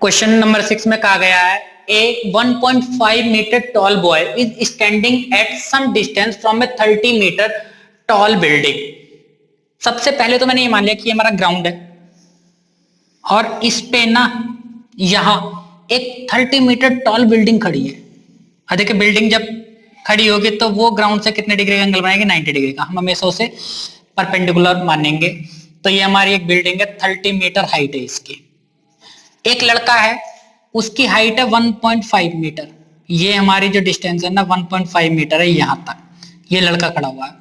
Question number 6 में कहा गया है a 1.5 metre tall boy is standing at some distance from a 30 metre tall building. सबसे पहले तो मैंने ये मान लिया कि हमारा ग्राउंड है और इस पे ना यहां एक 30 मीटर टॉल बिल्डिंग खड़ी है। देखिए बिल्डिंग जब खड़ी होगी तो वो ग्राउंड से कितने डिग्री का एंगल बनाएगी, 90 डिग्री का। हम हमेशा उसे परपेंडिकुलर मानेंगे। तो ये हमारी एक बिल्डिंग है, 30 मीटर हाइट है इसकी। एक लड़का है, उसकी हाइट है 1.5 मीटर। ये हमारी जो डिस्टेंस है ना 1.5 मीटर है यहां तक। ये लड़का खड़ा हुआ है,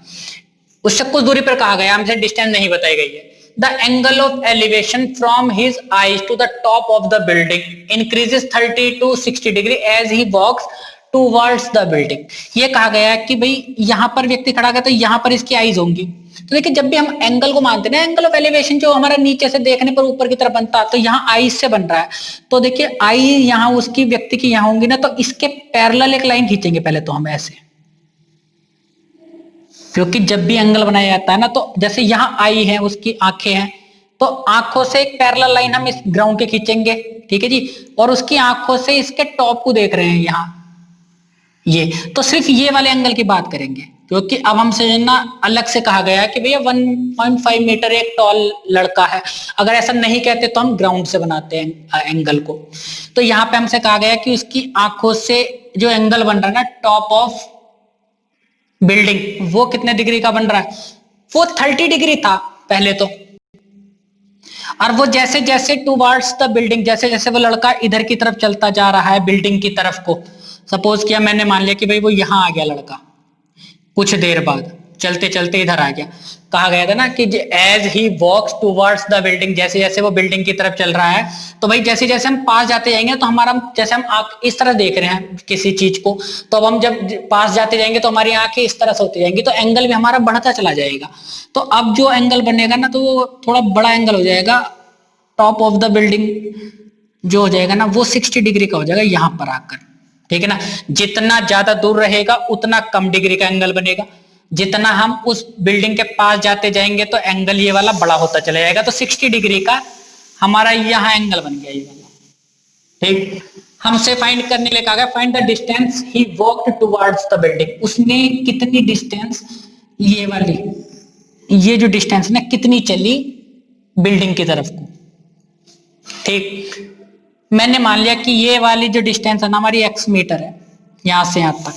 उससे कुछ दूरी पर कहा गया, हमसे डिस्टेंस नहीं बताई गई है। The angle of elevation from his eyes to the top of the building increases 30 to 60 degree as he walks towards the building. ये कहा गया है कि भाई यहां पर व्यक्ति खड़ा गया तो यहां पर इसकी आईज होंगी। तो देखिए जब भी हम एंगल को मानते हैं ना, एंगल ऑफ एलिवेशन जो हमारा नीचे से देखने पर ऊपर की तरफ बनता है, तो यहाँ आई से बन रहा है। तो देखिए आई यहाँ उसकी व्यक्ति की यहाँ होंगी ना, तो इसके पैरेलल एक लाइन खींचेंगे पहले तो हम ऐसे, क्योंकि जब भी एंगल बनाया जाता है ना तो जैसे यहाँ आई है, उसकी आंखें हैं, तो आंखों से एक पैरेलल लाइन हम इस ग्राउंड के खींचेंगे, ठीक है जी। और उसकी आंखों से इसके टॉप को देख रहे हैं यहाँ, ये तो सिर्फ ये वाले एंगल की बात करेंगे, क्योंकि अब हमसे ना अलग से कहा गया है कि भैया 1.5 मीटर एक टॉल लड़का है। अगर ऐसा नहीं कहते तो हम ग्राउंड से बनाते हैं एंगल को। तो यहाँ पे हमसे कहा गया कि उसकी आंखों से जो एंगल बन रहा है ना टॉप ऑफ बिल्डिंग, वो कितने डिग्री का बन रहा है, वो 30 डिग्री था पहले तो। और वो जैसे जैसे टूवर्ड्स द बिल्डिंग, जैसे जैसे वो लड़का इधर की तरफ चलता जा रहा है बिल्डिंग की तरफ को, सपोज किया मैंने, मान लिया कि भाई वो यहां आ गया लड़का, कुछ देर बाद चलते चलते इधर आ गया। कहा गया था ना कि as he walks towards the building, जैसे जैसे वो बिल्डिंग की तरफ चल रहा है, तो भाई जैसे जैसे हम पास जाते जाएंगे तो हमारा, जैसे हम आंख इस तरह देख रहे हैं किसी चीज को, तो अब हम जब पास जाते जाएंगे तो हमारी आंखें इस तरह से होती जाएंगी, तो एंगल भी हमारा बढ़ता चला जाएगा। तो अब जो एंगल बनेगा ना तो वो थोड़ा बड़ा एंगल हो जाएगा, टॉप ऑफ द बिल्डिंग जो हो जाएगा ना वो 60 डिग्री का हो जाएगा यहां पर आकर, ठीक है ना। जितना ज्यादा दूर रहेगा उतना कम डिग्री का एंगल बनेगा, जितना हम उस बिल्डिंग के पास जाते जाएंगे तो एंगल ये वाला बड़ा होता चला जाएगा। तो 60 डिग्री का हमारा यहाँ एंगल बन गया ये वाला, ठीक। हमसे फाइंड करने के लिए कहा गया find the distance he walked towards the building. उसने कितनी डिस्टेंस, ये वाली, ये जो डिस्टेंस ना कितनी चली बिल्डिंग की तरफ को, ठीक। मैंने मान लिया कि ये वाली जो डिस्टेंस है ना हमारी x मीटर है यहां से यहां तक।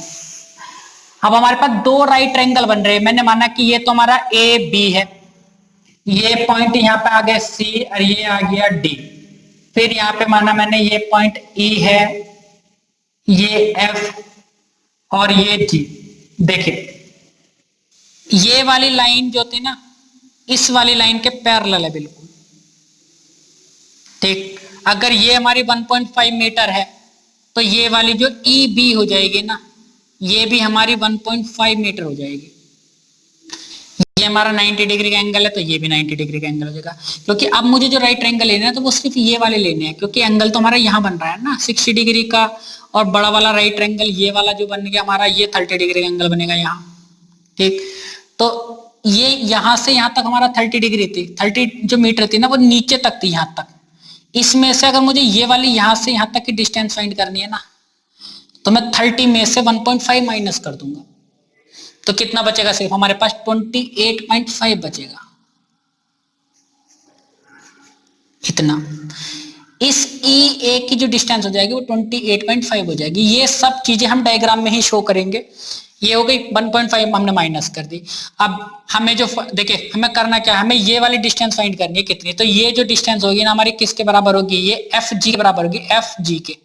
अब हमारे पास दो राइट ट्रायंगल बन रहे हैं। मैंने माना कि ये तो हमारा ए बी है, ये पॉइंट यहाँ पे आ गया सी और ये आ गया डी। फिर यहाँ पे माना मैंने ये पॉइंट ई है, ये एफ और ये जी। देखिए ये वाली लाइन जो थी ना इस वाली लाइन के पैरेलल है बिल्कुल, ठीक। अगर ये हमारी 1.5 मीटर है तो ये वाली जो ई बी हो जाएगी ना ये भी हमारी 1.5 मीटर हो जाएगी। ये हमारा 90 डिग्री का एंगल है तो ये भी 90 डिग्री का एंगल हो जाएगा। क्योंकि अब मुझे जो राइट ट्रायंगल लेना है तो वो सिर्फ ये वाले लेने हैं, क्योंकि एंगल तो हमारा यहाँ बन रहा है ना 60 डिग्री का, और बड़ा वाला राइट ट्रायंगल ये वाला जो बन गया हमारा ये 30 डिग्री का एंगल बनेगा यहाँ, ठीक। तो ये यहाँ से यहाँ तक हमारा 30 डिग्री थी, 30 जो मीटर थी ना वो नीचे तक थी यहाँ तक। इसमें से अगर मुझे ये वाली यहाँ से यहाँ तक की डिस्टेंस फाइंड करनी है ना तो मैं 30 में से 1.5 माइनस कर दूंगा, तो कितना बचेगा, सिर्फ हमारे पास 28.5 बचेगा। इतना इस ई ए की जो डिस्टेंस हो जाएगी वो 28.5 हो जाएगी। ये सब चीजें हम डायग्राम में ही शो करेंगे। ये हो गई 1.5 हमने माइनस कर दी। अब हमें जो देखिए हमें करना क्या है, हमें ये वाली डिस्टेंस फाइंड करनी है कितनी। तो ये जो डिस्टेंस होगी ना हमारी किसके बराबर होगी, ये एफ जी के बराबर होगी, एफ जी के।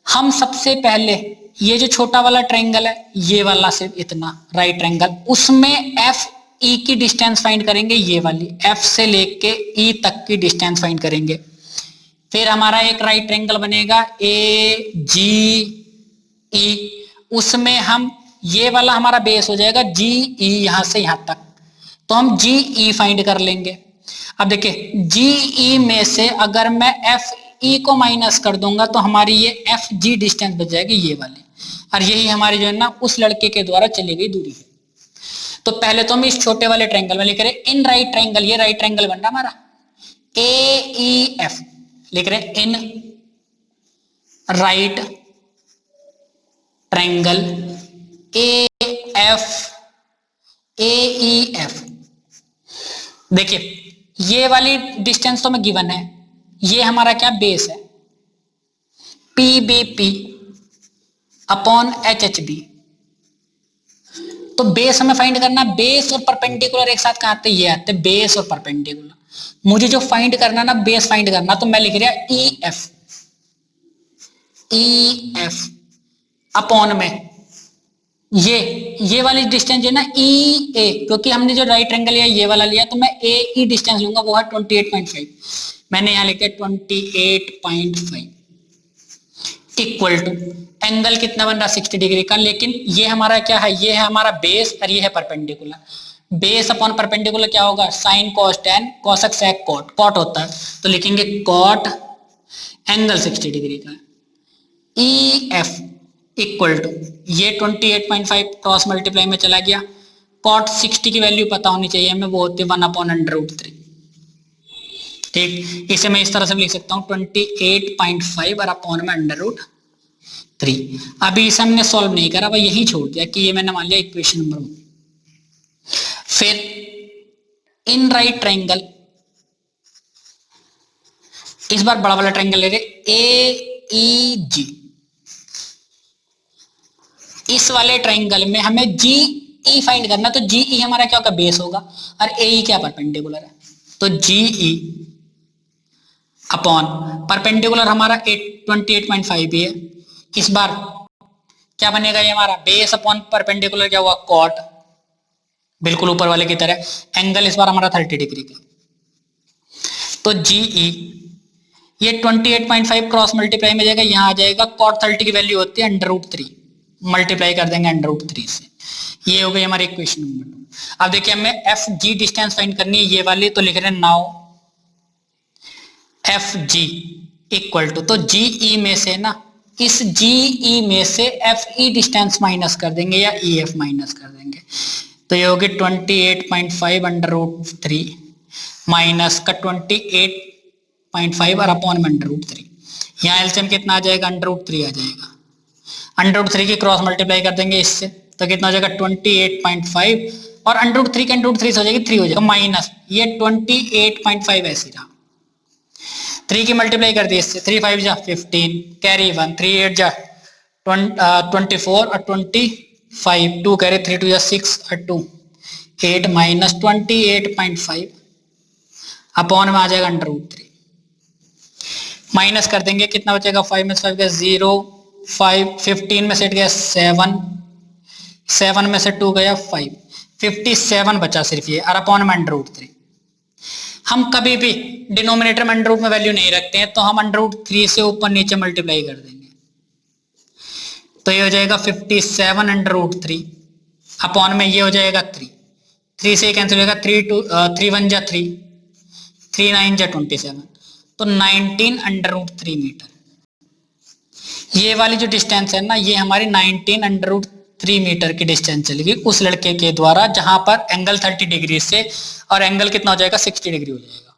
हम सबसे पहले ये जो छोटा वाला ट्रायंगल है ये वाला सिर्फ इतना राइट ट्रायंगल, उसमें एफ ई की डिस्टेंस फाइंड करेंगे, ये वाली एफ से लेके ई तक की डिस्टेंस फाइंड करेंगे। फिर हमारा एक राइट ट्रायंगल बनेगा ए जी ई, उसमें हम ये वाला हमारा बेस हो जाएगा जी ई यहां से यहां तक, तो हम जी ई फाइंड कर लेंगे। अब देखिए जी ई में से अगर मैं एफ ई को माइनस कर दूंगा तो हमारी ये एफ जी डिस्टेंस बच जाएगी ये वाली, और यही हमारी जो है ना उस लड़के के द्वारा चली गई दूरी है। तो पहले तो हम इस छोटे वाले ट्रायंगल में लिख रहे इन राइट ट्रायंगल, ये राइट ट्रायंगल बन रहा हमारा ए ई एफ, लिख रहे हैं in right triangle A E F. देखिए ये वाली डिस्टेंस तो में गिवन है, ये हमारा क्या बेस है, P B P upon H H B. तो बेस हमें फाइंड करना, बेस और परपेंडिकुलर एक साथ कहाँ आते, ये आते बेस और परपेंडिकुलर। मुझे जो फाइंड करना ना, बेस फाइंड करना, तो मैं लिख रहा ई एफ अपॉन में ये वाली डिस्टेंस है ना ई ए, क्योंकि हमने जो राइट एंगल लिया ये वाला लिया, तो मैं ए ई डिस्टेंस लूंगा, वो है 28.5। मैंने यहाँ लिखा 28.5 इक्वल टू एंगल कितना बन रहा 60 डिग्री का। लेकिन ये हमारा क्या है, ये है हमारा बेस और ये है परपेंडिकुलर। बेस अपॉन परपेंडिकुलर क्या होगा, sine cos tan cosec sec cot, cot होता है तो लिखेंगे कॉट एंगल 60 डिग्री का। ई एफ इक्वल टू ये 28.5 क्रॉस मल्टीप्लाई में चला गया, कॉट 60 की वैल्यू पता होनी चाहिए हमें, वो होती है 1/√3। ठीक, इसे मैं इस तरह से लिख सकता हूँ 28.5 और अपॉन में √3। अभी इसे हमने सॉल्व नहीं करा, वह यही छोड़ दिया कि ये मैंने मान लिया इक्वेशन नंबर 1। फिर इन राइट ट्रायंगल, इस बार बड़ा वाला ट्रायंगल ले रहे ए ई जी। इस वाले ट्रायंगल में हमें जी ई फाइंड करना, तो जी ई हमारा क्या होगा, बेस होगा, और ए ई क्या परपेंडिकुलर है, तो जी ई अपॉन परपेंडिकुलर हमारा 28.5 भी है। इस बार क्या बनेगा, ये हमारा बेस अपॉन परपेंडिकुलर क्या हुआ, कॉट, बिल्कुल ऊपर वाले की तरह। एंगल इस बार हमारा 30 डिग्री का, तो जी ई ये 28.5 क्रॉस मल्टीप्लाई में जाएगा, यहाँ आ जाएगा कॉट 30 की वैल्यू होती है √3, मल्टीप्लाई कर देंगे √3 से। ये हो गई हमारी इक्वेशन नंबर 2। अब देखिए हमें एफ जी डिस्टेंस फाइंड करनी है, ये वाली, तो लिख रहे हैं now F G equal to, तो जी ई में से ना, इस जी ई में से एफ ई डिस्टेंस माइनस कर देंगे या ई एफ माइनस कर देंगे, तो ये होगी 28.5 माइनस का 28.5 और अपॉन में √3। यहाँ एलसीएम कितना आ जाएगा, √3 आ जाएगा। √3 की क्रॉस मल्टीप्लाई कर देंगे इससे, तो कितना हो जाएगा 28.5 और √3 के √3 हो जाएगी 3 हो जाएगा, माइनस ये 28.5 ऐसे रहा, 3 की मल्टीप्लाई कर दी इससे, 3 5 जा 15 कैरी 1, 3 8 जा 24 और 25 2 कैरी 3 2 जा 6 और 2 8 माइनस 28.5 अपॉन में आ जाएगा √3। माइनस कर देंगे, कितना बचेगा, 5 में 5 गया 0, 5 15 में से गया 7, 7 में से 2 गया 5, 57 बचा सिर्फ ये, और अपॉन में √3। हम कभी भी डिनोमिनेटर में अंडर रूट में वैल्यू नहीं रखते हैं, तो हम √3 से ऊपर नीचे मल्टीप्लाई कर देंगे, तो ये हो जाएगा 57 √3 अपॉन में ये हो जाएगा 3, 3 से कैंसिल हो जाएगा, 3 1 जा 3, 3 9 जा 27, तो 19 √3 मीटर। ये वाली जो डिस्टेंस है ना, ये हमारी 19 √3 मीटर की डिस्टेंस चलेगी उस लड़के के द्वारा, जहां पर एंगल 30 डिग्री से और एंगल कितना हो जाएगा 60 डिग्री हो जाएगा।